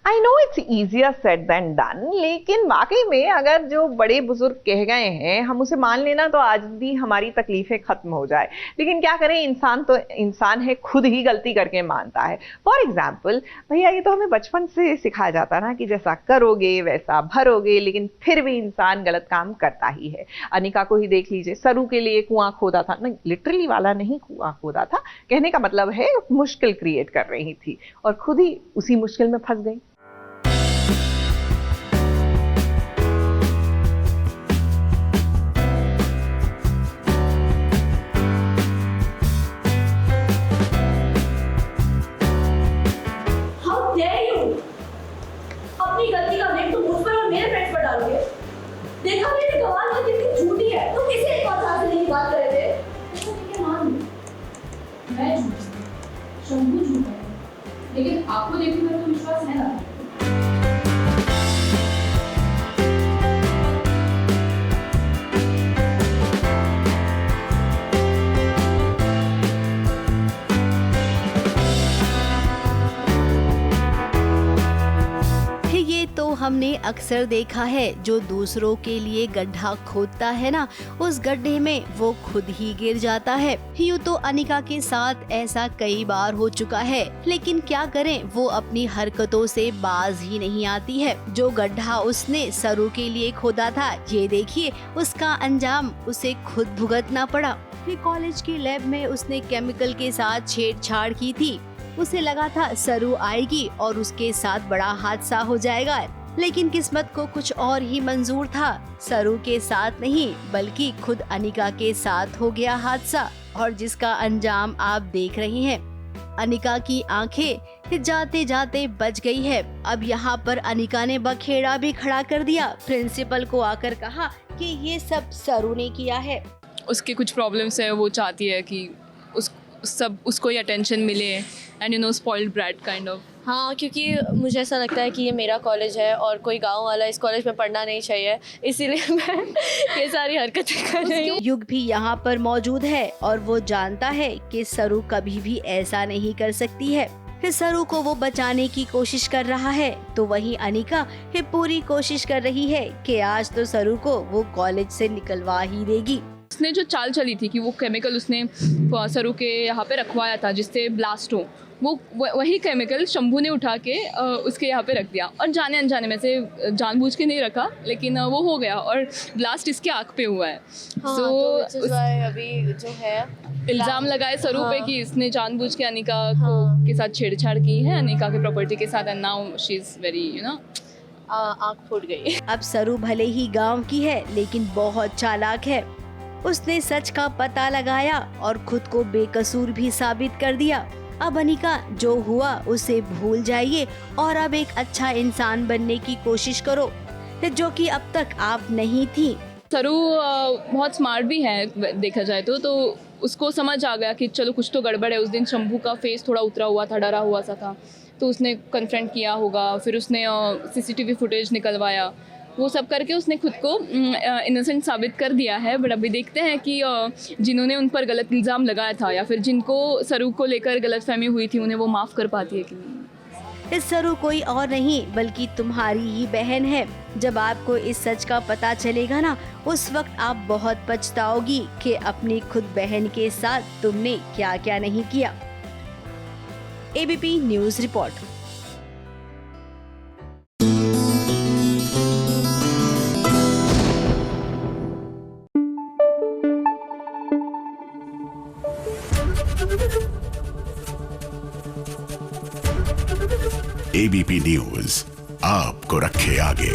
I know it's easier said than done, लेकिन वाकई में अगर जो बड़े बुजुर्ग कह गए हैं हम उसे मान लेना तो आज भी हमारी तकलीफें खत्म हो जाए। लेकिन क्या करें, इंसान तो इंसान है, खुद ही गलती करके मानता है। फॉर एग्जाम्पल भैया, ये तो हमें बचपन से सिखाया जाता ना कि जैसा करोगे वैसा भरोगे, लेकिन फिर भी इंसान गलत काम करता ही है। अनिका को ही देख लीजिए, सरू के लिए कुआं खोदा था, नहीं लिटरली वाला नहीं, कुआं खोदा था, कहने का मतलब है मुश्किल क्रिएट कर रही थी और खुद ही उसी मुश्किल में फंस गई। अपनी गलती का ब्लेम तुम मुझ पर और मेरे फ्रेंड्स पर डालोगे। देखा मेरी गवाह तो कितनी झूठी है, तुम किसी एक बात से नहीं बात कर रहे थे। ऐसा नहीं मान लो, मैं झूठी, शंभू झूठा है, लेकिन आपको देखकर मेरा तो विश्वास है ना। तो हमने अक्सर देखा है, जो दूसरों के लिए गड्ढा खोदता है ना, उस गड्ढे में वो खुद ही गिर जाता है। यूँ तो अनिका के साथ ऐसा कई बार हो चुका है, लेकिन क्या करें, वो अपनी हरकतों से बाज ही नहीं आती है। जो गड्ढा उसने सरू के लिए खोदा था, ये देखिए उसका अंजाम उसे खुद भुगतना पड़ा। कॉलेज की लैब में उसने केमिकल के साथ छेड़छाड़ की थी। उसे लगा था सरू आएगी और उसके साथ बड़ा हादसा हो जाएगा, लेकिन किस्मत को कुछ और ही मंजूर था। सरू के साथ नहीं बल्कि खुद अनिका के साथ हो गया हादसा, और जिसका अंजाम आप देख रही हैं। अनिका की आंखें जाते जाते बच गई है। अब यहाँ पर अनिका ने बखेड़ा भी खड़ा कर दिया। प्रिंसिपल को आकर कहा कि ये सब सरू ने किया है। उसके कुछ प्रॉब्लम्स है, वो चाहती है कि उसको ही अटेंशन मिले, and you know spoiled brat kind of. हाँ, क्योंकि मुझे ऐसा लगता है कि ये मेरा कॉलेज है और कोई गांव वाला इस कॉलेज में पढ़ना नहीं चाहिए, इसीलिए मैं ये सारी हरकतें कर रही हूँ। युग भी यहाँ पर मौजूद है और वो जानता है कि सरू कभी भी ऐसा नहीं कर सकती है। फिर सरू को वो बचाने की कोशिश कर रहा है, तो वहीं अनिका ये पूरी कोशिश कर रही है कि आज तो सरू को वो कॉलेज से निकलवा ही देगी। उसने जो चाल चली थी कि वो केमिकल उसने सरू के यहाँ पे रखवाया था जिससे ब्लास्ट हो, वो वही केमिकल शंभू ने उठा के उसके यहाँ पे रख दिया, और जाने अनजाने में से, जानबूझ के नहीं रखा, लेकिन वो हो गया और ब्लास्ट इसके आँख पे हुआ है। हाँ, तो अभी जो है इल्जाम लगाए सरू पे कि इसने जानबूझ के अनिका हाँ। के साथ छेड़छाड़ की है, अनिका के प्रॉपर्टी के साथ, and now she is very आँख फूट गई। अब सरू भले ही गांव की है, लेकिन बहुत चालाक है। उसने सच का पता लगाया और खुद को बेकसूर भी साबित कर दिया। अब अनिका, जो हुआ उसे भूल जाइए और अब एक अच्छा इंसान बनने की कोशिश करो, जो कि अब तक आप नहीं थी। सरू बहुत स्मार्ट भी है देखा जाए तो उसको समझ आ गया कि चलो कुछ तो गड़बड़ है। उस दिन शंभू का फेस थोड़ा उतरा हुआ था, डरा हुआ सा था, तो उसने कन्फ्रंट किया होगा। फिर उसने सीसीटीवी फुटेज निकलवाया, वो सब करके उसने खुद को इनोसेंट साबित कर दिया है। बट अभी देखते हैं कि जिन्होंने उन पर गलत इल्ज़ाम लगाया था या फिर जिनको सरू को लेकर गलतफहमी हुई थी, उन्हें वो माफ़ कर पाती है कि नहीं। इस सरू कोई और नहीं बल्कि तुम्हारी ही बहन है। जब आपको इस सच का पता चलेगा ना, उस वक्त आप बहुत पछताओगी कि अपनी खुद बहन के साथ तुमने क्या क्या नहीं किया। ABP news report. ABP news आपको रखे आगे।